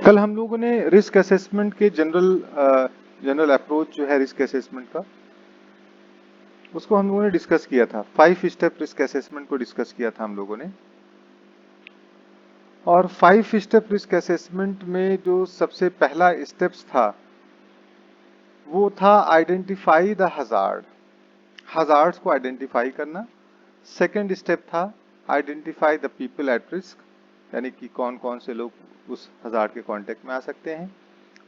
कल हम लोगों ने रिस्क असेसमेंट के जनरल अप्रोच जो है रिस्क असेसमेंट का, उसको हम लोगों ने डिस्कस किया था। 5 स्टेप रिस्क असेसमेंट को डिस्कस किया था हम लोगों ने। और 5 स्टेप रिस्क असेसमेंट में जो सबसे पहला स्टेप्स था वो था आइडेंटिफाई द हजार्ड, हजार्ड्स को आइडेंटिफाई करना। सेकंड स्टेप था identify the people at risk, यानी कि कौन कौन से लोग उस हजार्ड के कांटेक्ट में आ सकते हैं।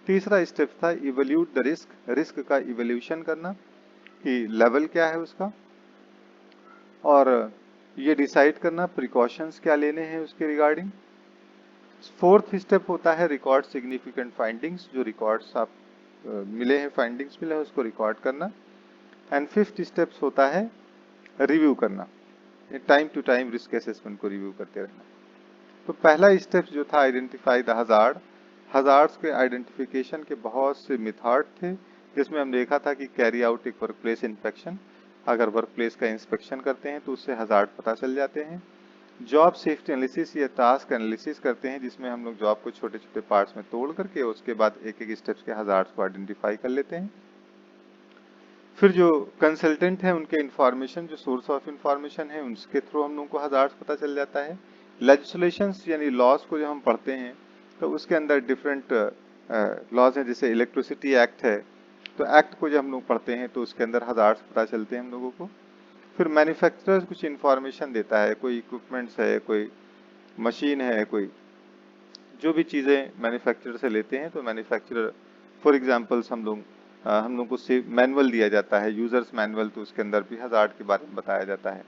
तीसरा स्टेप था इवैल्यूएट द रिस्क, रिस्क का इवैल्यूएशन करना कि लेवल क्या है उसका, और ये डिसाइड करना प्रिकॉशंस क्या लेने हैं उसके रिगार्डिंग। फोर्थ स्टेप होता है रिकॉर्ड सिग्निफिकेंट फाइंडिंग्स, जो रिकॉर्ड्स आप मिले हैं, फाइंडिंग्स मिले हैं, उसको रिकॉर्ड करना। एंड फिफ्थ स्टेप्स होता है रिव्यू करना, time to time risk assessment को रिव्यू करते रहना। तो पहला स्टेप जो था आइडेंटिफाई द हजार्ड, हजार्ड्स के आइडेंटिफिकेशन के बहुत से मेथड थे, जिसमें हम देखा था कि कैरी आउट एक वर्कप्लेस इंस्पेक्शन, अगर वर्कप्लेस का इंस्पेक्शन करते हैं तो उससे हजार्ड पता चल जाते हैं। जॉब सेफ्टी एनालिसिस या टास्क एनालिसिस करते हैं, जिसमें हम लोग जॉब को छोटे छोटे पार्ट्स में तोड़ करके उसके बाद एक एक स्टेप्स के हजार्ड्स को आइडेंटिफाई कर लेते हैं। फिर जो कंसल्टेंट है उनके इंफॉर्मेशन, जो सोर्स ऑफ इंफॉर्मेशन है, उसके थ्रू हम लोगों को हजार्ड्स पता चल जाता है। लेजिस्लेशंस यानी लॉज को जो हम पढ़ते हैं तो उसके अंदर डिफरेंट लॉज हैं, जैसे इलेक्ट्रिसिटी एक्ट है, तो एक्ट को जब हम लोग पढ़ते हैं तो उसके अंदर हजार्ड्स पता चलते हैं हम लोगों को। फिर मैन्युफैक्चरर कुछ इंफॉर्मेशन देता है, कोई इक्विपमेंट्स है, कोई मशीन है, कोई जो भी चीज़ें मैन्युफैक्चरर से लेते हैं, तो मैन्युफैक्चरर फॉर एग्जांपल्स हम लोग को मैनुअल दिया जाता है, यूजर्स मैनुअल, तो उसके अंदर भी हजार्ड के बारे में बताया जाता है।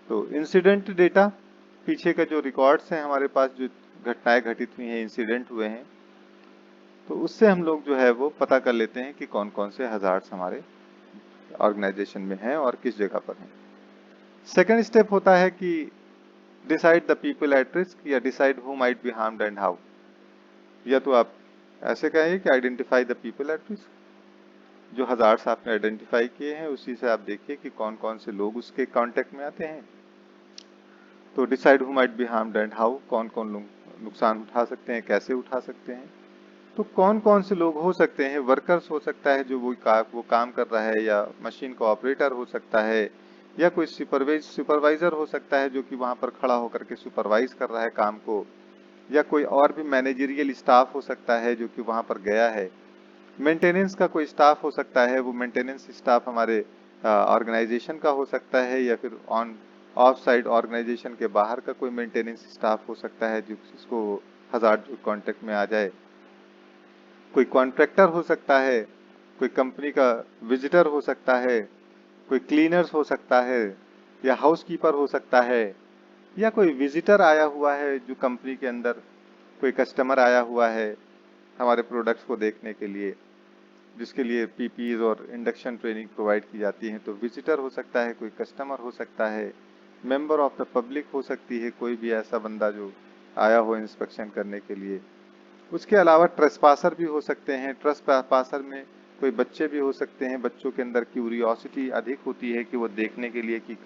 तो इंसिडेंट डेटा, पीछे का जो रिकॉर्ड्स हैं हमारे पास, जो घटनाएं घटित हुई हैं, इंसिडेंट हुए हैं, तो उससे हम लोग जो है वो पता कर लेते हैं कि कौन कौन से हजार्ड्स हमारे ऑर्गेनाइजेशन में हैं और किस जगह पर हैं। सेकेंड स्टेप होता है कि decide the people at risk, या decide who might be harmed and how, या तो आप ऐसे कहेंगे कि identify the people at risk, जो हजार्ड्स आपने आइडेंटिफाई किए हैं उसी से आप देखिए कि कौन कौन से लोग उसके कांटेक्ट में आते हैं। तो decide who might be harmed and how, कौन कौन लोग नुकसान उठा सकते हैं, कैसे उठा सकते हैं। तो कौन कौन से लोग हो सकते हैं, वर्कर्स हो सकता है जो वो काम कर रहा है, या मशीन का ऑपरेटर हो सकता है, या कोई सुपरवाइजर हो सकता है जो कि वहां पर खड़ा होकर के सुपरवाइज कर रहा है काम को, या कोई और भी मैनेजरियल स्टाफ हो सकता है जो कि वहां पर गया है। मेंटेनेंस का कोई स्टाफ हो सकता है, वो मेंटेनेंस स्टाफ हमारे ऑर्गेनाइजेशन का हो सकता है, या फिर ऑन ऑफ साइड ऑर्गेनाइजेशन के बाहर का कोई मेंटेनेंस स्टाफ हो सकता है जिसको हजार्ड कांटेक्ट में आ जाए। कोई कॉन्ट्रैक्टर हो सकता है, कोई कंपनी का विजिटर हो सकता है, कोई क्लीनर्स हो सकता है, या हाउसकीपर हो सकता है, या कोई विजिटर आया हुआ है जो कंपनी के अंदर, कोई कस्टमर आया हुआ है हमारे प्रोडक्ट्स को देखने के लिए, जिसके लिए पीपीज और इंडक्शन ट्रेनिंग प्रोवाइड की जाती है। तो विजिटर हो सकता है, कोई कस्टमर हो सकता है, मेंबर ऑफ द पब्लिक हो सकती है, कोई भी ऐसा बंदा जो आया हो इंस्पेक्शन करने के लिए। उसके अलावा ट्रेसपासर भी हो सकते हैं, ट्रेसपासर में कोई बच्चे भी हो सकते हैं, बच्चों के अंदर क्यूरियोसिटी अधिक होती है कि वो देखने के लिए कि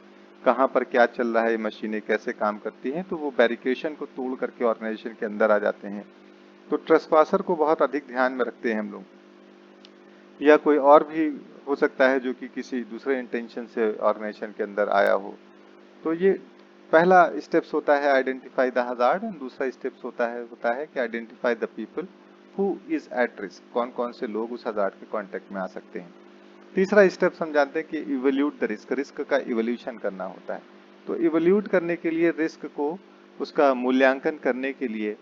कहाँ पर क्या चल रहा है, मशीनें कैसे काम करती हैं, तो वो बैरिकेशन को तोड़ करके ऑर्गेनाइजेशन के अंदर आ जाते हैं। तो ट्रेसपासर को बहुत अधिक ध्यान में रखते हैं हम लोग। या कोई और भी हो सकता है जो कि किसी दूसरे इंटेंशन से ऑर्गेनाइजेशन के अंदर आया हो। तो ये पहला स्टेप्स होता है आइडेंटिफाई द हजार्ड, एंड दूसरा स्टेप्स होता है कि identify the people who is eight risk, कौन कौन से लोग उस हजार्ड के कांटेक्ट में आ सकते हैं। तीसरा स्टेप हम जानते हैं कि इवैल्यूएट द रिस्क, रिस्क का इवैल्यूएशन करना होता है। तो इवैल्यूएट करने के लिए, रिस्क को उसका मूल्यांकन करने के लिए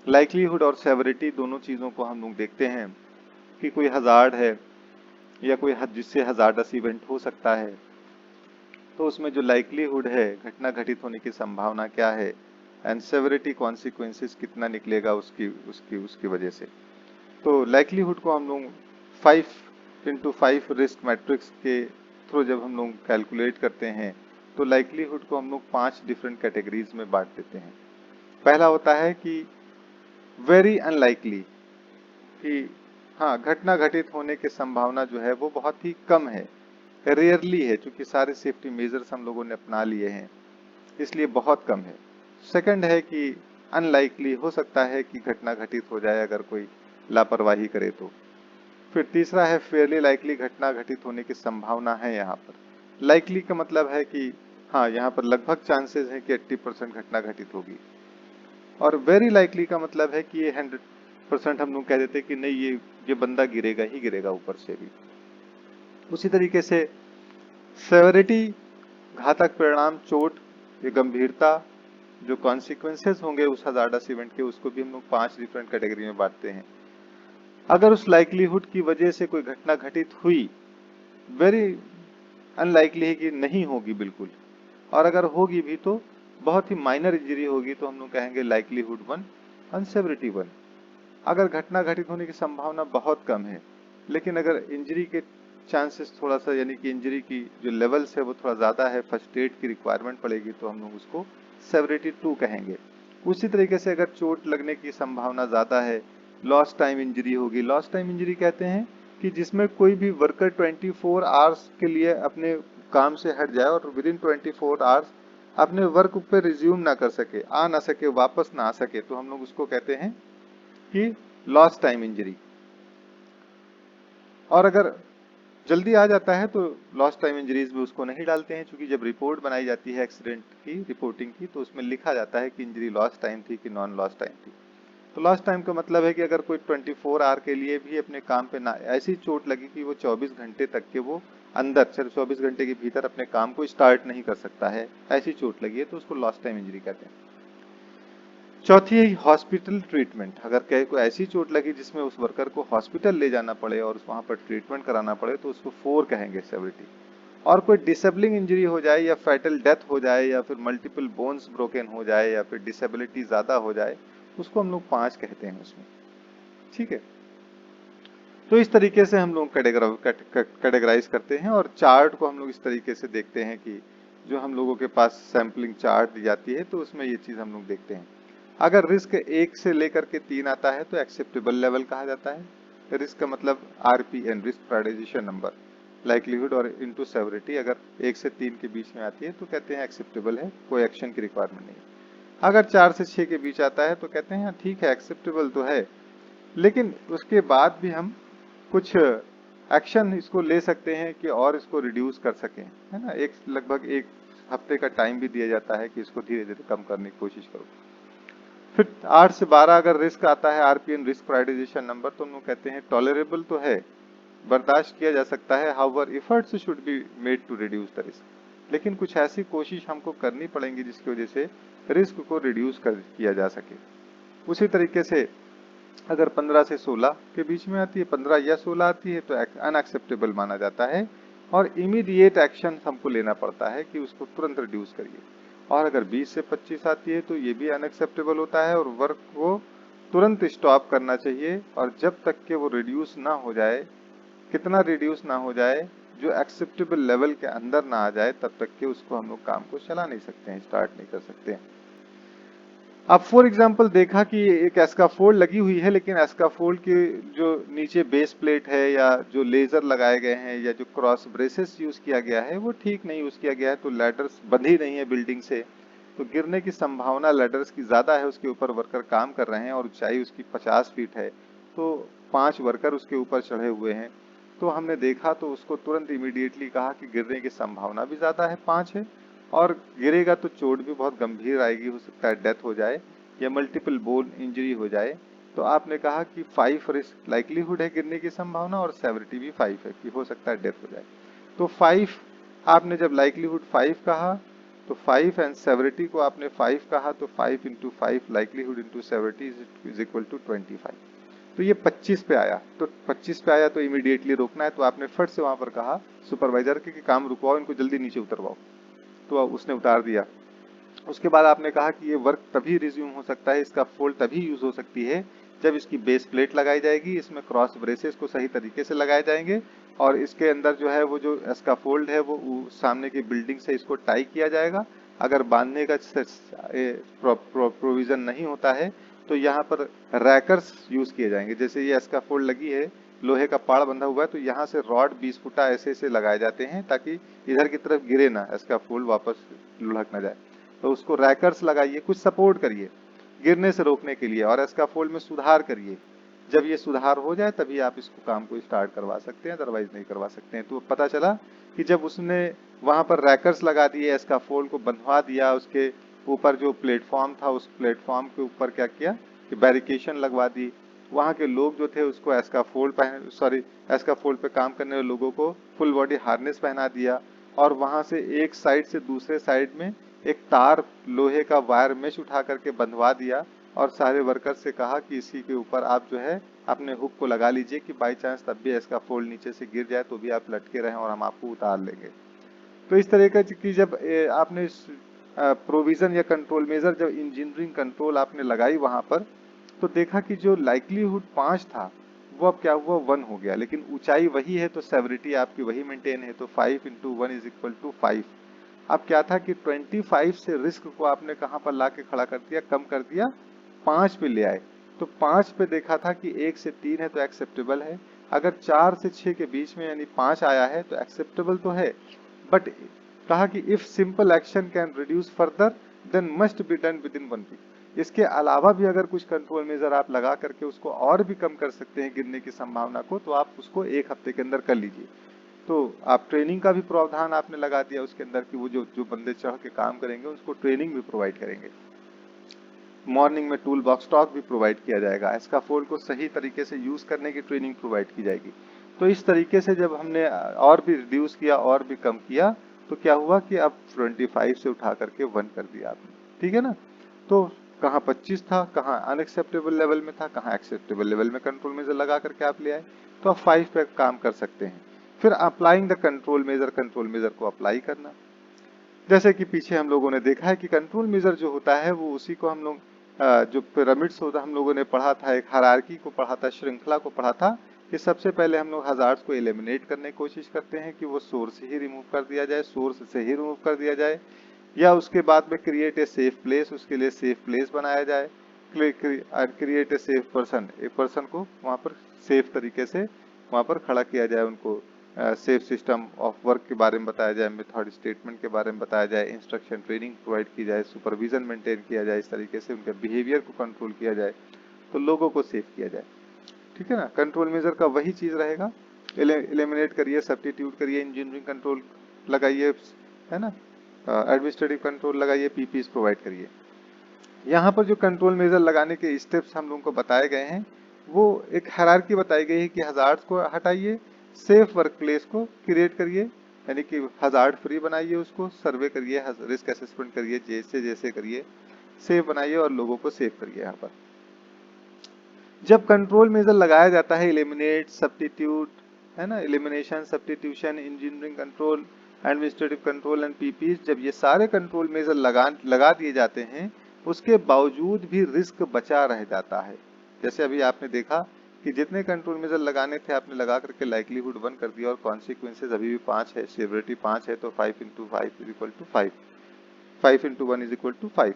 लाइक्लीहुड और सेवरिटी दोनों चीजों को हम लोग देखते हैं कि कोई हजार्ड है या कोई जिससे हजार्डस इवेंट हो सकता है, तो उसमें जो लाइक्लीहुड है, घटना घटित होने की संभावना क्या है, एंड सेवरिटी कॉन्सिक्वेंसेस कितना निकलेगा उसकी उसकी उसकी वजह से। तो लाइक्लीहुड को हम लोग 5x5 रिस्क मैट्रिक्स के थ्रू जब हम लोग कैलकुलेट करते हैं, तो लाइक्लीहुड को हम लोग 5 डिफरेंट कैटेगरीज में बांट देते हैं। पहला होता है कि वेरी अनलाइकली, कि हाँ, घटना घटित होने की संभावना जो है वो बहुत ही कम है, रेयरली है, क्योंकि सारे सेफ्टी मेजर्स हम लोगों ने अपना लिए हैं, इसलिए बहुत कम है। सेकंड है कि अनलाइकली, हो सकता है कि घटना घटित हो जाए अगर कोई लापरवाही करे तो। फिर तीसरा है फेयरली लाइकली, घटना घटित होने की संभावना है यहाँ पर। लाइकली का मतलब है कि हाँ, यहाँ पर लगभग चांसेस है कि 80% घटना घटित होगी। और वेरी लाइकली का मतलब है कि ये 100% हम लोग कह देते हैं कि नहीं, ये बंदा गिरेगा ही गिरेगा ऊपर से भी। उसी तरीके से सेवरिटी, घातक परिणाम, चोट, ये गंभीरता, जो कॉन्सिक्वेंसेस होंगे उस हजार्डस इवेंट के, उसको भी हम लोग 5 डिफरेंट कैटेगरी में बांटते हैं। अगर उस लाइकलीहुड की वजह से कोई घटना घटित हुई, वेरी अनलाइकली है कि नहीं होगी बिल्कुल, और अगर होगी भी तो बहुत ही माइनर इंजरी होगी, तो हम लोग कहेंगे लाइकलीहुड 1 और सेवरिटी 1। अगर घटना घटित होने की संभावना बहुत कम है, लेकिन अगर इंजरी के चांसेस थोड़ा सा, यानी कि इंजरी की जो लेवल्स है वो थोड़ा ज्यादा है, फर्स्ट एड की रिक्वायरमेंट पड़ेगी, तो हम लोग उसको सेवरिटी 2 कहेंगे। उसी तरीके से अगर चोट लगने की संभावना ज्यादा है, लॉस्ट टाइम इंजरी होगी। लॉस्ट टाइम इंजरी कहते हैं कि जिसमें कोई भी वर्कर 24 आवर्स के लिए अपने काम से हट जाए और विद इन 24 आवर्स अपने वर्क पे रिज्यूम ना कर सके, आ ना सके, वापस ना आ सके, तो हम लोग उसको कहते हैं कि लॉस्ट टाइम इंजरी। और अगर जल्दी आ जाता है तो लॉस्ट टाइम इंजरीज में उसको नहीं डालते हैं, क्योंकि जब रिपोर्ट बनाई जाती है एक्सीडेंट की रिपोर्टिंग की, तो उसमें लिखा जाता है कि इंजरी लॉस्ट टाइम थी कि नॉन लॉस्ट टाइम थी। तो लॉस्ट टाइम का मतलब है कि अगर कोई 24 आवर के लिए भी अपने काम पे ना, ऐसी चोट लगी कि वो 24 घंटे तक के वो अंदर, सिर्फ 24 घंटे के भीतर अपने काम को स्टार्ट नहीं कर सकता है, ऐसी चोट लगी है, तो उसको लॉस्ट टाइम इंजरी कहते हैं। चौथी है हॉस्पिटल ट्रीटमेंट। अगर कहीं को ऐसी चोट लगी जिसमें उस वर्कर को हॉस्पिटल ले जाना पड़े और वहां पर ट्रीटमेंट कराना पड़े, तो उसको 4 कहेंगे सेवरिटी। और कोई डिसेबलिंग इंजरी हो जाए या फैटल डेथ हो जाए या फिर मल्टीपल बोन्स ब्रोकन हो जाए या फिर डिसेबिलिटी ज्यादा हो जाए, उसको हम लोग 5 कहते हैं उसमें। ठीक है, तो इस तरीके से हम लोग कैटेगराइज करते हैं, और चार्ट को हम लोग इस तरीके से देखते हैं कि जो हम लोगों के पास सैंपलिंग चार्ट दी जाती है, तो उसमें ये चीज हम लोग देखते हैं। अगर रिस्क 1 से लेकर के 3 आता है तो एक्सेप्टेबल लेवल कहा जाता है। रिस्क का मतलब RPN, risk prioritisation number, likelihood और इनटू सेवरिटी, अगर 1 से 3 के बीच में आती है तो कहते हैं एक्सेप्टेबल है, कोई एक्शन की रिक्वायरमेंट नहीं। अगर 4 से 6 के बीच आता है तो कहते हैं ठीक है, एक्सेप्टेबल तो है, लेकिन उसके बाद भी हम कुछ एक्शन इसको ले सकते हैं कि और इसको रिड्यूस कर सकें, है ना। लगभग 1 हफ्ते का टाइम भी दिया जाता है कि इसको धीरे धीरे कम करने की कोशिश करो। फिर 8 से 12 अगर रिस्क आता है, RPN, रिस्क प्रायोरिटाइजेशन नंबर, तो हम लोग कहते हैं टॉलरेबल तो है, बर्दाश्त किया जा सकता है, however efforts should be made to reduce the risk, लेकिन कुछ ऐसी कोशिश हमको करनी पड़ेगी जिसकी वजह से रिस्क को रिड्यूस किया जा सके। उसी तरीके से अगर 15 से 16 के बीच में आती है, 15 या 16 आती है, तो अनएक्सेप्टेबल माना जाता है और इमीडिएट एक्शन हमको लेना पड़ता है कि उसको तुरंत रिड्यूस करिए। और अगर 20 से 25 आती है तो ये भी अनएक्सेप्टेबल होता है और वर्क को तुरंत स्टॉप करना चाहिए, और जब तक के वो रिड्यूस ना हो जाए, कितना रिड्यूस ना हो जाए, जो एक्सेप्टेबल लेवल के अंदर ना आ जाए, तब तक के उसको हम लोग काम को चला नहीं सकते हैं, स्टार्ट नहीं कर सकते हैं। अब फॉर एग्जाम्पल देखा कि एक एस्काफोल्ड लगी हुई है, लेकिन एस्काफोल्ड के जो नीचे बेस प्लेट है या जो लेजर लगाए गए हैं या जो क्रॉस ब्रेसेस यूज किया गया है वो ठीक नहीं यूज किया गया है, तो लैडर्स बंधी नहीं है बिल्डिंग से, तो गिरने की संभावना लैडर्स की ज्यादा है। उसके ऊपर वर्कर काम कर रहे हैं और ऊंचाई उसकी 50 फीट है, तो 5 वर्कर उसके ऊपर चढ़े हुए हैं। तो हमने देखा तो उसको तुरंत इमीडिएटली कहा कि गिरने की संभावना भी ज्यादा है, 5 है, और गिरेगा तो चोट भी बहुत गंभीर आएगी, हो सकता है डेथ हो जाए या मल्टीपल बोन इंजरी हो जाए। तो आपने कहा कि 5 रिस्क लाइकलीहुड है गिरने की संभावना और सेवरिटी भी 5 है कि हो सकता है डेथ हो जाए। तो 5 आपने जब लाइकलीहुड 5 कहा तो 5 एंड सेवरिटी को आपने 5 कहा, तो 5 into 5 likelihood into severity is equal to 25। तो ये 25 पे आया, तो 25 पे आया तो इमीडिएटली रोकना है, तो आपने फट से वहां पर कहा सुपरवाइजर के कि काम रुकवाओ, इनको जल्दी नीचे उतरवाओ, तो उसने उतार दिया। उसके बाद आपने कहा कि ये वर्क तभी रिज्यूम हो सकता है, इसका फोल्ड तभी यूज हो सकती है जब इसकी बेस प्लेट लगाई जाएगी, इसमें क्रॉस ब्रेसेस को सही तरीके से लगाए जाएंगे और इसके अंदर जो है वो जो इसका फोल्ड है वो सामने की बिल्डिंग से इसको टाई किया जाएगा। अगर बांधने का प्रोविजन नहीं होता है तो यहाँ पर रैकर्स यूज किए जाएंगे। जैसे ये इसका फोल्ड लगी है, लोहे का पाड़ बंधा हुआ है, तो यहाँ से रॉड 20 फुटा ऐसे ऐसे लगाए जाते हैं ताकि इधर की तरफ गिरे ना, इसका फोल्ड वापस लुढ़क ना जाए। तो उसको रैकर्स लगाइए, कुछ सपोर्ट करिए। गिरने से रोकने के लिए, और एस्काफोल्ड में सुधार करिए। जब ये सुधार हो जाए तभी आप इसको काम को स्टार्ट करवा सकते हैं, अदरवाइज नहीं करवा सकते हैं। तो पता चला कि जब उसने वहां पर रैकर्स लगा दिए, एस्काफोल्ड को बंधवा दिया, उसके ऊपर जो प्लेटफॉर्म था उस प्लेटफॉर्म के ऊपर क्या किया कि बैरिकेशन लगवा दी। वहां के लोग जो थे उसको एस्काफोल्ड पे काम करने वाले लोगों को फुल बॉडी हार्नेस पहना दिया, और वहां से एक साइड से दूसरे साइड में एक तार लोहे का वायर मेश उठा करके बंधवा दिया, और सारे वर्कर से कहा कि इसी के ऊपर आप जो है अपने हुक को लगा लीजिए कि बाई चांस तब भी एस्काफोल्ड नीचे से गिर जाए तो भी आप लटके रहें और हम आपको उतार लेंगे। तो इस तरह की जब आपने प्रोविजन या कंट्रोल मेजर, जब इंजीनियरिंग कंट्रोल आपने लगाई वहां पर, तो देखा कि जो लाइक्लीहुड 5 था वो अब क्या हुआ 1 हो गया, लेकिन ऊंचाई वही है तो सेवरिटी आपकी वही मेंटेन है, तो 5 इंटू 1 इज इक्वल टू 5। अब क्या था कि 25 से रिस्क को आपने कहां पर ला के खड़ा कर दिया, कम कर दिया, 5 पे ले आए। तो 5 पे देखा था कि 1 से 3 है तो एक्सेप्टेबल है, अगर 4 से 6 के बीच में यानी 5 आया है तो एक्सेप्टेबल तो है, बट कहा कि if simple action can reduce further then must be done within 1 week. इसके अलावा भी अगर कुछ कंट्रोल मेजर आप लगा करके उसको और भी कम कर सकते हैं गिरने की संभावना को, तो आप उसको 1 हफ्ते के अंदर कर लीजिए। तो आप ट्रेनिंग का भी प्रावधान आपने लगा दिया उसके अंदर कि वो जो जो बंदे चढ़ के काम करेंगे उसको ट्रेनिंग भी प्रोवाइड करेंगे। मॉर्निंग में टूल बॉक्स टॉक भी प्रोवाइड किया जाएगा, एस्काफोल्ड को सही तरीके से यूज करने की ट्रेनिंग प्रोवाइड की जाएगी। तो इस तरीके से जब हमने और भी रिड्यूस किया और भी कम किया, तो क्या हुआ कि अब 25 से उठा करके 1 कर दिया आपने, ठीक है ना। तो कहाँ 25 था, कहाँ अनएक्सेप्टेबल लेवल में था, कहाँ एक्सेप्टेबल लेवल में कंट्रोल मेजर लगा करके आप ले आए, तो आप 5 पे काम कर सकते हैं। फिर अप्लाइंग द कंट्रोल मेजर को अप्लाई करना। जैसे कि पीछे हम लोगों ने देखा है कि कंट्रोल मेजर जो होता है वो उसी को हम लोग जो पिरामिड्स होता हम लोगों ने पढ़ा था, एक हायरार्की को पढ़ा था, श्रृंखला को पढ़ा था, कि सबसे पहले हम लोग हजार्ड्स को एलिमिनेट करने की कोशिश करते हैं कि वो सोर्स ही रिमूव कर दिया जाए, सोर्स से ही रिमूव कर दिया जाए, या उसके बाद में क्रिएट ए सेफ प्लेस, उसके लिए सेफ प्लेस बनाया जाए, क्रिएट ए सेफ पर्सन, एक पर्सन को वहां पर सेफ तरीके से वहां पर खड़ा किया जाए, उनको सेफ सिस्टम ऑफ वर्क के बारे में बताया जाए, मेथड स्टेटमेंट के बारे में बताया जाए, इंस्ट्रक्शन ट्रेनिंग प्रोवाइड की जाए, सुपरविजन मेंटेन किया जाए, इस तरीके से उनके बिहेवियर को कंट्रोल किया जाए, तो लोगों को सेफ किया जाए, ठीक है ना। कंट्रोल मेजर का वही चीज रहेगा, एलिमिनेट करिए, सब्स्टिट्यूट करिए, इंजीनियरिंग कंट्रोल लगाइए, है ना, एडमिनिस्ट्रेटिव कंट्रोल लगाइए, पीपीस प्रोवाइड करिए। यहाँ पर जो कंट्रोल मेजर लगाने के स्टेप्स हम लोगों को बताए गए हैं, वो एक हायरार्की बताई गई है कि हजार्ड्स को हटाइए, सेफ वर्क प्लेस को क्रिएट करिए, यानी कि हजार्ड फ्री बनाइए, उसको सर्वे करिए, रिस्क असेसमेंट करिए, जैसे जैसे करिए, सेफ बनाइए और लोगों को सेफ करिए। यहाँ पर जब कंट्रोल मेजर लगाया जाता है, एलिमिनेट, सब्स्टिट्यूट, है ना, elimination, substitution, engineering control, administrative control and PPEs, जब ये सारे कंट्रोल मेजर लगा दिए जाते हैं, उसके बावजूद भी रिस्क बचा रह जाता है। जैसे अभी आपने देखा कि जितने कंट्रोल मेजर लगाने थे आपने लगा करके लाइक्लीहुड 1 कर दिया, और कॉन्सिक्वेंसेज अभी भी 5 है, सेवरिटी 5 है, तो 5 into 5 is equal to 5, 5 into 1 is equal to 5।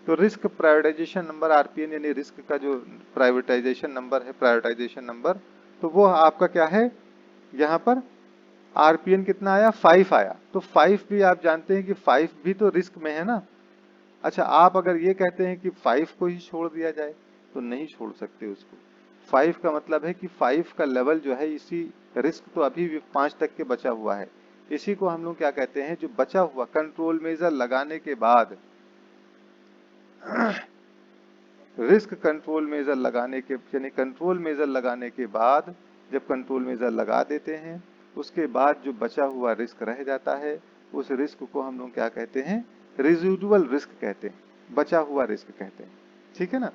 तो रिस्क प्रायोरिटाइजेशन नंबर, आरपीएन, यानी रिस्क का जो प्रायोरिटाइजेशन नंबर है, प्रायोरिटाइजेशन नंबर, तो वो आपका क्या है, यहाँ पर आरपीएन कितना आया, 5 आया। तो 5 भी आप जानते हैं कि 5 भी तो रिस्क में है ना। अच्छा, आप अगर ये कहते हैं कि 5 को ही छोड़ दिया जाए, तो नहीं छोड़ सकते उसको। 5 का मतलब है कि 5 का लेवल जो है, इसी रिस्क तो अभी भी 5 तक के बचा हुआ है, इसी को हम लोग क्या कहते हैं, जो बचा हुआ कंट्रोल मेजर लगाने के बाद, रिस्क कंट्रोल मेजर लगाने के, यानी कंट्रोल मेजर लगाने के बाद जब कंट्रोल मेजर लगा देते हैं, उसके बाद जो बचा हुआ रिस्क रह जाता है, उस रिस्क को हम लोग क्या कहते हैं, रेजिडुअल रिस्क कहते हैं, बचा हुआ रिस्क कहते हैं, ठीक है ना।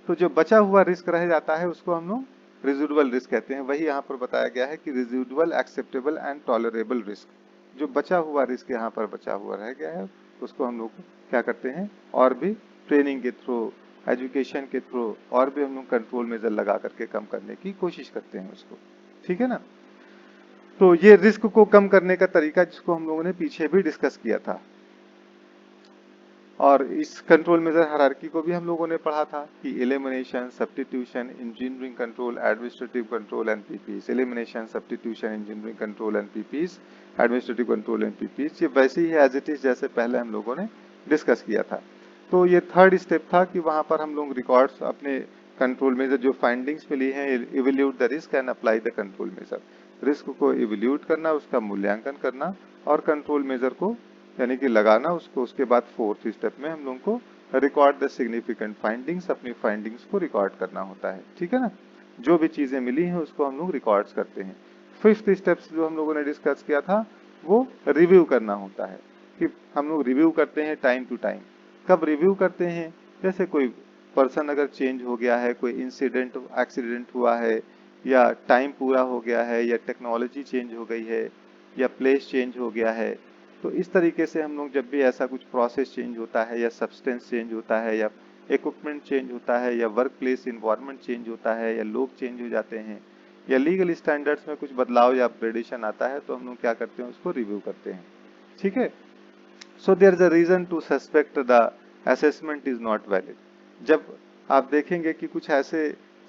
तो जो बचा हुआ रिस्क रह जाता है उसको हम लोग रेजिडुअल रिस्क कहते हैं। वही यहाँ पर बताया गया है कि residual acceptable and tolerable risk, जो बचा हुआ रिस्क यहाँ पर बचा हुआ रह गया है, उसको हम लोग क्या करते हैं, और भी ट्रेनिंग के थ्रू, एजुकेशन के थ्रू, और भी हम लोग कंट्रोल मेजर लगा करके कम करने की कोशिश करते हैं उसको, ठीक है ना। तो ये रिस्क को कम करने का तरीका जिसको हम लोगों ने पीछे भी डिस्कस किया था, और इस कंट्रोल मेजर हायरार्की को भी हम लोगों ने पढ़ा था कि elimination, substitution, engineering control, administrative control and PPEs, elimination, substitution, engineering control and PPEs, administrative control and PPEs, ये वैसे ही एज इट इज जैसे पहले हम लोगों ने डिस्कस किया था। तो ये थर्ड स्टेप था कि वहां पर हम लोग रिकॉर्ड्स अपने कंट्रोल मेजर जो फाइंडिंग्स मिली हैं, evaluate the risk and apply the control measure. Risk को इवेल्यूट करना, उसका मूल्यांकन करना और कंट्रोल मेजर को यानी कि लगाना उसको। उसके बाद फोर्थ स्टेप में हम लोग को रिकॉर्ड द सिग्निफिकेंट फाइंडिंग्स, अपनी फाइंडिंग्स को रिकॉर्ड करना होता है। ठीक है ना, जो भी चीजें मिली हैं उसको हम लोग रिकॉर्ड्स करते हैं। फिफ्थ स्टेप्स जो हम लोगों ने डिस्कस किया था वो रिव्यू करना होता है कि हम लोग रिव्यू करते हैं टाइम टू टाइम। कब रिव्यू करते हैं? जैसे कोई पर्सन अगर चेंज हो गया है, कोई इंसिडेंट एक्सीडेंट हुआ है, या टाइम पूरा हो गया है, या टेक्नोलॉजी चेंज हो गई है, या प्लेस चेंज हो गया है। तो इस तरीके से हम लोग जब भी ऐसा कुछ प्रोसेस चेंज होता है, या सब्सटेंस चेंज होता है, या इक्विपमेंट चेंज होता है, या वर्क प्लेस इन्वायरमेंट चेंज होता है, या लोग चेंज हो जाते हैं, या लीगल स्टैंडर्ड्स में कुछ बदलाव या अपग्रेडेशन आता है, तो हम लोग क्या करते हैं, उसको रिव्यू करते हैं। ठीक है, so there is a reason to suspect the assessment is not valid. जब आप देखेंगे कि कुछ ऐसे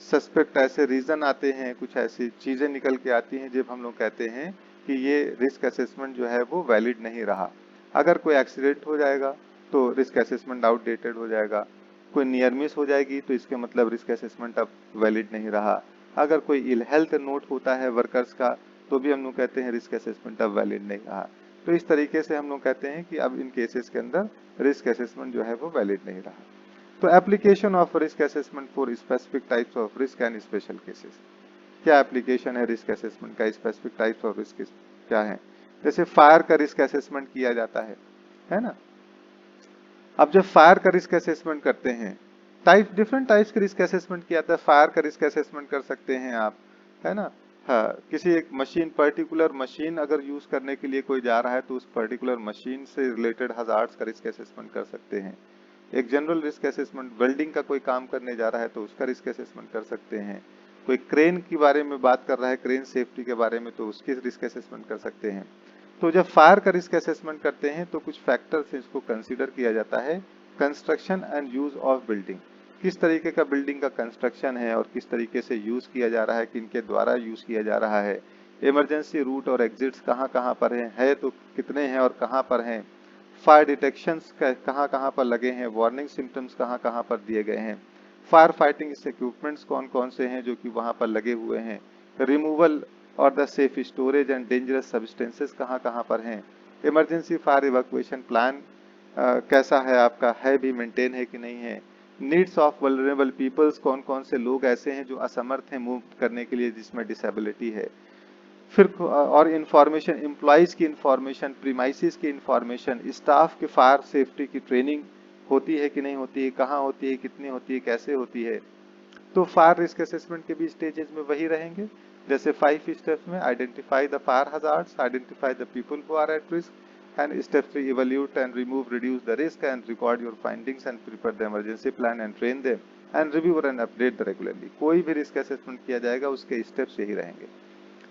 सस्पेक्ट, ऐसे रीजन आते हैं, कुछ ऐसी चीजें निकल के आती हैं, जब हम लोग कहते हैं कि ये रिस्क असेसमेंट जो है वो वैलिड नहीं रहा। अगर कोई एक्सीडेंट हो जाएगा तो रिस्क असेसमेंट आउटडेटेड हो जाएगा। कोई नियर मिस हो जाएगी तो इसके मतलब रिस्क असेसमेंट अब वैलिड नहीं रहा। अगर कोई इल हेल्थ नोट होता है वर्कर्स का, तो भी हम लोग कहते हैं रिस्क असेसमेंट अब वैलिड नहीं रहा। तो इस तरीके से हम लोग कहते हैं कि अब इन केसेस के अंदर रिस्क असेसमेंट जो है वो वैलिड नहीं रहा। तो application of risk assessment for specific types of risk and special cases. क्या एप्लीकेशन है रिस्क असेसमेंट का? स्पेसिफिक टाइप्स ऑफ रिस्क क्या है? जैसे फायर का रिस्क असेसमेंट किया जाता है ना। अब जब फायर का रिस्क असेसमेंट करते हैं, डिफरेंट टाइप्स के रिस्क असेसमेंट किया जाता है। फायर का रिस्क असेसमेंट कर सकते हैं आप, है ना। हाँ, किसी एक मशीन, पर्टिकुलर मशीन अगर यूज करने के लिए कोई जा रहा है तो उस पर्टिकुलर मशीन से रिलेटेड हजार्ड्स का रिस्क असेसमेंट कर सकते हैं। एक जनरल रिस्क असेसमेंट, वेल्डिंग का कोई काम करने जा रहा है तो उसका रिस्क असेसमेंट कर सकते हैं। कोई क्रेन के बारे में बात कर रहा है, क्रेन सेफ्टी के बारे में, तो उसकी रिस्क असेसमेंट कर सकते हैं। तो जब फायर का रिस्क असेसमेंट करते हैं तो कुछ फैक्टर्स इसको कंसीडर किया जाता है। Construction and use of building, किस तरीके का बिल्डिंग का कंस्ट्रक्शन है और किस तरीके से यूज किया जा रहा है, किनके द्वारा यूज किया जा रहा है। इमरजेंसी रूट और एग्जिट्स कहाँ कहाँ पर है तो कितने हैं और कहाँ पर हैं। फायर डिटेक्शंस कहाँ कहाँ पर लगे हैं, वार्निंग सिम्टम्स कहाँ कहाँ पर दिए गए हैं। फायर फाइटिंग इक्विपमेंट्स कौन कौन से हैं जो कि वहां पर लगे हुए हैं। रिमूवल और the safe storage and dangerous substances कहाँ कहाँ पर हैं। इमरजेंसी फायर इवैक्यूएशन प्लान कैसा है आपका, है भी, मेंटेन है कि नहीं है। नीड्स ऑफ वल्नरेबल पीपल्स, कौन कौन से लोग ऐसे हैं जो असमर्थ हैं मूव करने के लिए, जिसमें डिसेबिलिटी है। फिर और इंफॉर्मेशन, एम्प्लॉयज की इंफॉर्मेशन, प्रीमाइसिस की इंफॉर्मेशन, स्टाफ के फायर सेफ्टी की ट्रेनिंग होती है कि नहीं होती है, कहाँ होती है, कितनी होती है, कैसे होती है। तो फायर रिस्क असेसमेंट के भी स्टेजेस में वही रहेंगे। जैसे 5 स्टेप्स में identify the fire hazards, identify the people who are at risk, and step 3 evaluate and remove reduce the risk and record your findings and prepare the emergency plan and train them and review and update the regularly. कोई भी risk assessment किया जाएगा उसके steps यही रहेंगे।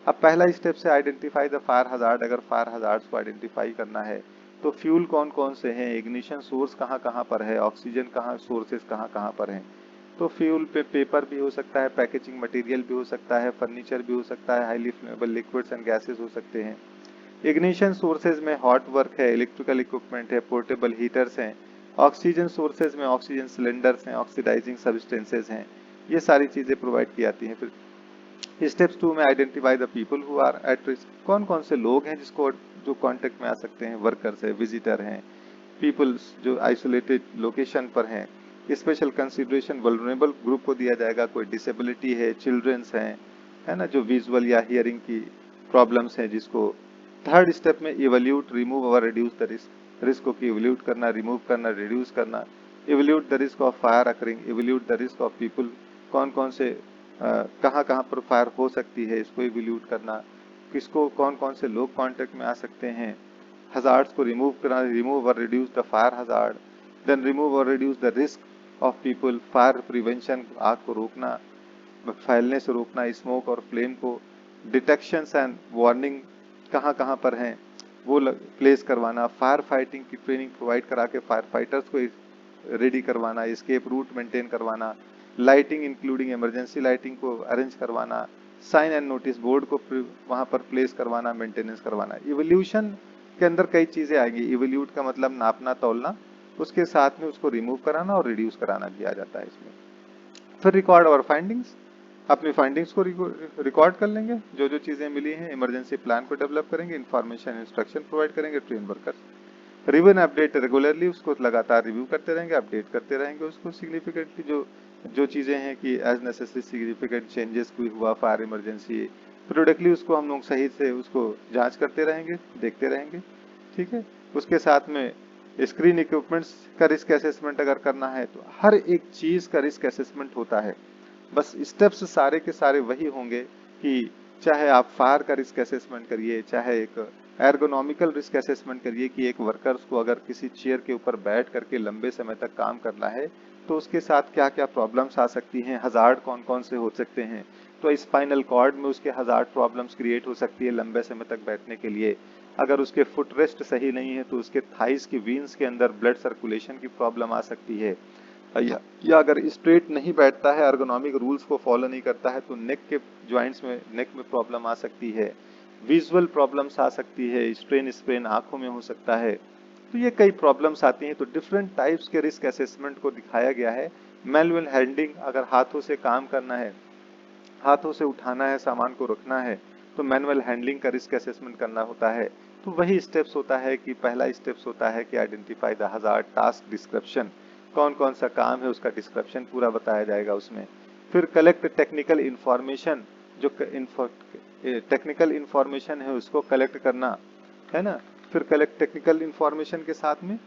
अब पहला step से आइडेंटिफाई द फायर हजार्ड। अगर फायर हजार्ड्स को आइडेंटिफाई करना है तो फ्यूल कौन कौन से हैं, इग्निशन सोर्स कहाँ कहाँ पर है, ऑक्सीजन कहाँ सोर्सेज कहाँ कहाँ पर हैं। तो फ्यूल पे पेपर भी हो सकता है, पैकेजिंग मटेरियल भी हो सकता है, फर्नीचर भी हो सकता है, highly flammable liquids and gases हो सकते हैं। इग्निशन सोर्सेज में हॉट वर्क है, इलेक्ट्रिकल इक्विपमेंट है, पोर्टेबल हीटर्स हैं। ऑक्सीजन सोर्सेज में ऑक्सीजन सिलेंडर्स हैं, ऑक्सीडाइजिंग सब्सटेंसेज हैं। ये सारी चीजें प्रोवाइड की जाती हैं। फिर स्टेप्स 2 में identify the people who are at risk. कौन कौन से लोग हैं जिसको जो कांटेक्ट में आ सकते हैं, वर्कर्स है, विजिटर हैं, पीपल्स जो आइसोलेटेड लोकेशन पर हैं। स्पेशल कंसिडरेशन वल्नरेबल ग्रुप को दिया जाएगा, कोई डिसेबिलिटी है, चिल्ड्रंस हैं, है ना, जो विजुअल या हियरिंग की प्रॉब्लम्स हैं जिसको। थर्ड स्टेप में इवैल्यूट, रिमूव और रिड्यूस द रिस्क। रिस्क को इवैल्यूट करना, रिमूव करना, रिड्यूस करना। Evaluate the risk of fire occurring, evaluate the risk of people, कौन कौन से कहाँ कहाँ पर फायर हो सकती है, इसको इवैल्यूट करना। किसको, कौन कौन से लोग कांटेक्ट में आ सकते हैं। हजार्ड्स को रिमूव करना, रिमूव और reduce the fire hazard. Then remove और reduce the risk of people. Fire prevention, आग को रोकना, फैलने से रोकना, स्मोक और फ्लेम को। डिटेक्शंस एंड वार्निंग कहाँ कहाँ पर हैं वो प्लेस करवाना। फायर फाइटिंग की ट्रेनिंग प्रोवाइड करा के फायर फाइटर्स को रेडी करवाना, एस्केप रूट मेंटेन करवाना। लाइटिंग इंक्लूडिंग इमरजेंसी लाइटिंग को अरेंज करवाना। साइन एंड नोटिस बोर्ड को वहां पर प्लेस करवाना, मेंटेनेंस करवाना। इवोल्यूशन के अंदर कई चीजें आएंगी। इवोल्यूट का मतलब नापना तौलना, उसके साथ में उसको रिमूव कराना और रिड्यूस कराना भी आ जाता है इसमें। फिर रिकॉर्ड और फाइंडिंग्स, अपनी फाइंडिंग्स को रिकॉर्ड कर लेंगे, जो जो चीजें मिली हैं, इमरजेंसी प्लान को डेवलप करेंगे, इंफॉर्मेशन इंस्ट्रक्शन प्रोवाइड करेंगे, train workers, review and update regularly, उसको लगातार रिव्यू करते रहेंगे, अपडेट करते रहेंगे उसको सिग्निफिकेंटली, जो जो चीजें हैं कि एज नेसेसरी सिग्निफिकेंट चेंजेस कोई हुआ फायर इमरजेंसी, प्रोडक्टली उसको हम लोग सही से उसको जांच करते रहेंगे, देखते रहेंगे। ठीक है, उसके साथ में स्क्रीन इक्विपमेंट्स का रिस्क असेसमेंट अगर करना है तो हर एक चीज का रिस्क असेसमेंट होता है। बस स्टेप्स सारे के सारे वही होंगे कि चाहे आप फायर का रिस्क असेसमेंट करिए, चाहे एक एर्गोनॉमिकल रिस्क असेसमेंट करिए कि एक वर्कर्स को अगर किसी चेयर के ऊपर बैठ करके लंबे समय तक काम करना है तो उसके साथ क्या क्या प्रॉब्लम्स आ सकती हैं, हजार्ड कौन कौन से हो सकते हैं। तो स्पाइनल कॉर्ड में उसके हजार्ड प्रॉब्लम्स क्रिएट हो सकती है लंबे समय तक बैठने के लिए। अगर उसके फुट रेस्ट सही नहीं है तो उसके थाइस की वीन्स के अंदर ब्लड सर्कुलेशन की प्रॉब्लम आ सकती है। या अगर स्ट्रेट नहीं बैठता है, ergonomic रूल्स को फॉलो नहीं करता है तो नेक के ज्वाइंट्स में, नेक में प्रॉब्लम आ सकती है, विजुअल प्रॉब्लम्स आ सकती है, स्ट्रेन स्प्रेन आंखों में हो सकता है। तो ये कई प्रॉब्लम्स आती हैं। तो डिफरेंट टाइप्स के रिस्क असेसमेंट को दिखाया गया है। मैनुअल हैंडलिंग, अगर हाथों से काम करना है, हाथों से उठाना है, सामान को रखना है, तो मैनुअल हैंडलिंग का रिस्क असेसमेंट करना होता है। तो वही स्टेप्स होता है कि पहला स्टेप्स होता है कि identify the hazard, task description, कौन कौन सा काम है उसका डिस्क्रिप्शन पूरा बताया जाएगा उसमें। फिर कलेक्ट टेक्निकल इंफॉर्मेशन, जो टेक्निकल इंफॉर्मेशन है उसको कलेक्ट करना है ना। फिर कलेक्ट टेक्निकल इंफॉर्मेशन के साथ में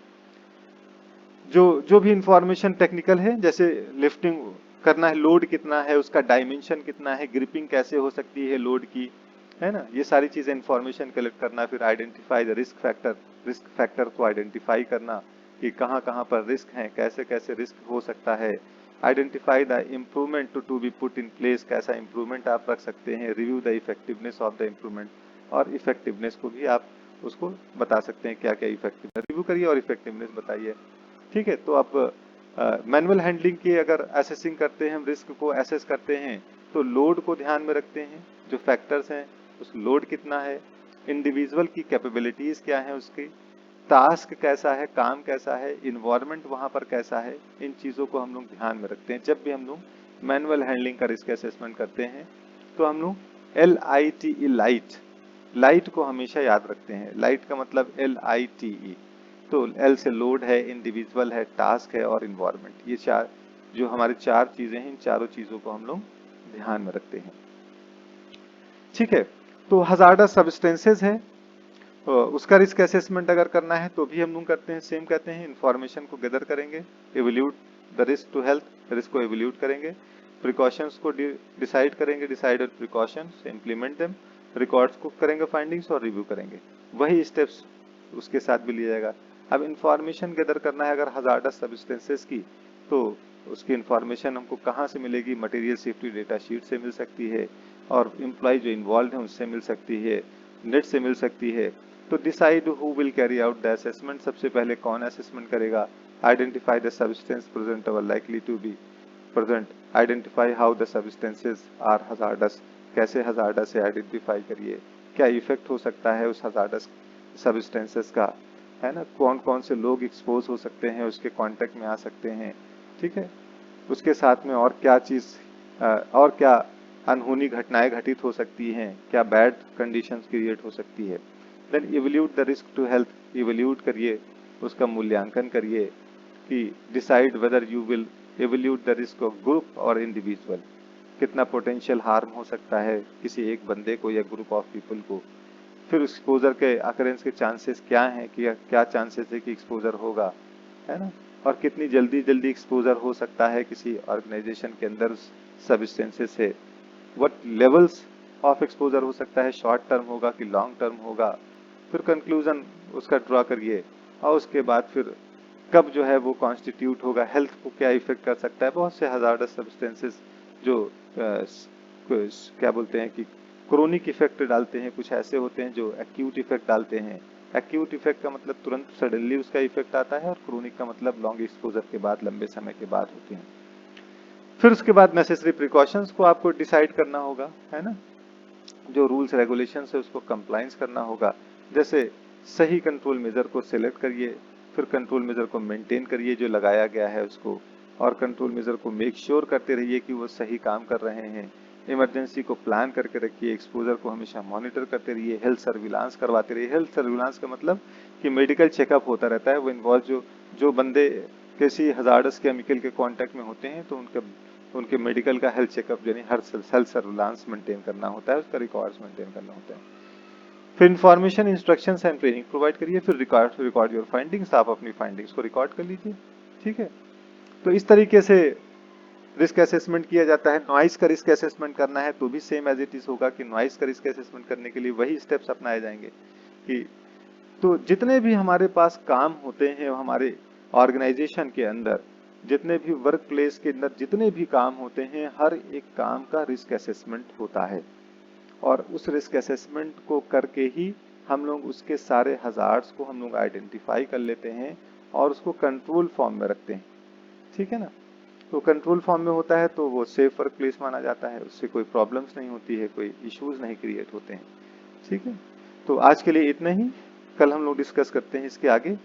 जो जो भी इंफॉर्मेशन टेक्निकल है, जैसे लिफ्टिंग करना है, लोड कितना है, उसका डायमेंशन कितना है, ग्रिपिंग कैसे हो सकती है लोड की, है ना, ये सारी चीजें इंफॉर्मेशन कलेक्ट करना। फिर identify the risk factor, risk factor को आइडेंटिफाई करना कि कहाँ कहाँ पर रिस्क है, कैसे कैसे रिस्क हो सकता है। Identify the improvement to be put in place, कैसा इम्प्रूवमेंट आप रख सकते हैं। Review the effectiveness of the improvement, और इफेक्टिवनेस को भी आप उसको बता सकते हैं क्या क्या इफेक्टिवनेस, रिव्यू करिए और इफेक्टिवनेस बताइए। ठीक है, तो आप मैनुअल हैंडलिंग की अगर असेसिंग करते हैं, हम रिस्क को असेस करते हैं तो लोड को ध्यान में रखते हैं, जो फैक्टर्स हैं उस लोड कितना है, इंडिविजुअल की कैपेबिलिटीज क्या है, उसकी टास्क कैसा है, काम कैसा है, इन्वायरमेंट वहां पर कैसा है, इन चीजों को हम लोग ध्यान में रखते हैं जब भी हम लोग मैनुअल हैंडलिंग का रिस्क असेसमेंट करते हैं। तो हम लोग LITE, लाइट, लाइट को हमेशा याद रखते हैं। लाइट का मतलब LITE। तो L से लोड है, इंडिविजुअल है, टास्क है और इन्वायरमेंट, ये चार जो हमारी चार चीजें हैं, इन चारों चीजों को हम लोग ध्यान में रखते हैं। ठीक है, तो हजार्डस सब्सटेंसेस है, उसका रिस्क असेसमेंट अगर करना है तो भी हम लोग करते हैं, सेम कहते हैं, इंफॉर्मेशन को गैदर करेंगे, evaluate the risk to health, risk को एवल्यूट करेंगे, प्रिकॉशंस को डिसाइड करेंगे, decided precautions, implement them, records को करेंगे, फाइंडिंग्स और रिव्यू करेंगे। वही स्टेप्स उसके साथ भी लिया जाएगा। अब इंफॉर्मेशन गैदर करना है अगर हजार्डस सब्सटेंसेस की, तो उसकी इंफॉर्मेशन हमको कहाँ से मिलेगी, मटेरियल सेफ्टी डेटा शीट से मिल सकती है, और एम्प्लॉय जो इन्वॉल्व है उससे मिल सकती है, नेट से मिल सकती है। तो decide who will carry out the assessment, सबसे पहले कौन असेसमेंट करेगा। आइडेंटिफाई द सब्सटेंस प्रेजेंट और likely to be present, identify how the substances are hazardous, कैसे हजार्डस से आइडेंटिफाई करिए, क्या इफेक्ट हो सकता है उस हजार्डस सब्सटेंसेस का, है ना, कौन कौन से लोग एक्सपोज हो सकते हैं, उसके कांटेक्ट में आ सकते हैं। ठीक है, उसके साथ में और क्या चीज, और क्या अनहोनी घटनाएं घटित हो सकती हैं, क्या बैड कंडीशंस क्रिएट हो सकती है। Then evaluate the risk to health, evaluate करिए, उसका मूल्यांकन करिए कि decide whether you will evaluate the risk of group और इंडिविजुअल, कितना पोटेंशियल हार्म हो सकता है किसी एक बंदे को या ग्रुप ऑफ पीपल को। फिर एक्सपोजर के अकरेंस के चांसेस क्या हैं, कि क्या चांसेस है कि एक्सपोजर होगा, है ना, और कितनी जल्दी जल्दी एक्सपोजर हो सकता है किसी ऑर्गेनाइजेशन के अंदर सब्सटेंसेस से, व्हाट लेवल्स ऑफ एक्सपोजर हो सकता है, शॉर्ट टर्म होगा कि लॉन्ग टर्म होगा। फिर कंक्लूजन उसका ड्रॉ करिए, और उसके बाद फिर कब जो है वो कॉन्स्टिट्यूट होगा, हेल्थ को क्या इफेक्ट कर सकता है। बहुत से हजार्डस सब्सटेंसेस जो क्या बोलते हैं कि क्रोनिक इफेक्ट डालते हैं, कुछ ऐसे होते हैं जो एक्यूट इफेक्ट डालते हैं। एक्यूट इफेक्ट का मतलब तुरंत सडनली उसका इफेक्ट आता है, और क्रोनिक का मतलब लॉन्ग एक्सपोजर के बाद, लंबे समय के बाद होते हैं। फिर उसके बाद नेसेसरी प्रिकॉशंस को आपको डिसाइड करना होगा, है ना, जो रूल्स रेगुलेशन है उसको कंप्लायंस करना होगा। जैसे सही कंट्रोल मेजर को सिलेक्ट करिए, फिर कंट्रोल मेजर को मेंटेन करिए जो लगाया गया है उसको, और कंट्रोल मेजर को मेक श्योर करते रहिए कि वो सही काम कर रहे हैं। इमरजेंसी को प्लान करके रखिए, एक्सपोजर को हमेशा मॉनिटर करते रहिए, हेल्थ सर्विलांस करवाते रहिए। हेल्थ सर्विलांस का मतलब कि मेडिकल चेकअप होता रहता है। वो इन्वॉल्व जो बंदे किसी हजार्डस केमिकल के कांटेक्ट में होते हैं तो उनके मेडिकल का हेल्थ चेकअप यानी हर हेल्थ सर्विलांस मेंटेन करना होता है, उसका रिकॉर्ड्स मेंटेन करना होता है। फिर information, instructions and training provide करिए। फिर रिकॉर्ड योर फाइंडिंग्स, आप अपनी फाइंडिंग्स को रिकॉर्ड कर लीजिए। ठीक है, तो इस तरीके से रिस्क असेसमेंट किया जाता है। नॉइस का रिस्क असेसमेंट करना है तो भी सेम एज इट इज होगा कि नॉइस का रिस्क असेसमेंट करने के लिए वही स्टेप्स अपनाए जाएंगे कि तो जितने भी हमारे पास काम होते हैं हमारे ऑर्गेनाइजेशन के अंदर, जितने भी वर्क प्लेस के अंदर जितने भी काम होते हैं, हर एक काम का रिस्क असेसमेंट होता है और उस रिस्क असेसमेंट को करके ही हम लोग उसके सारे हजार्ड्स को हम लोग आइडेंटिफाई कर लेते हैं और उसको कंट्रोल फॉर्म में रखते हैं। ठीक है ना, तो कंट्रोल फॉर्म में होता है तो वो सेफ वर्क प्लेस माना जाता है, उससे कोई प्रॉब्लम्स नहीं होती है, कोई इश्यूज नहीं क्रिएट होते हैं। ठीक है, तो आज के लिए इतना ही, कल हम लोग डिस्कस करते हैं इसके आगे।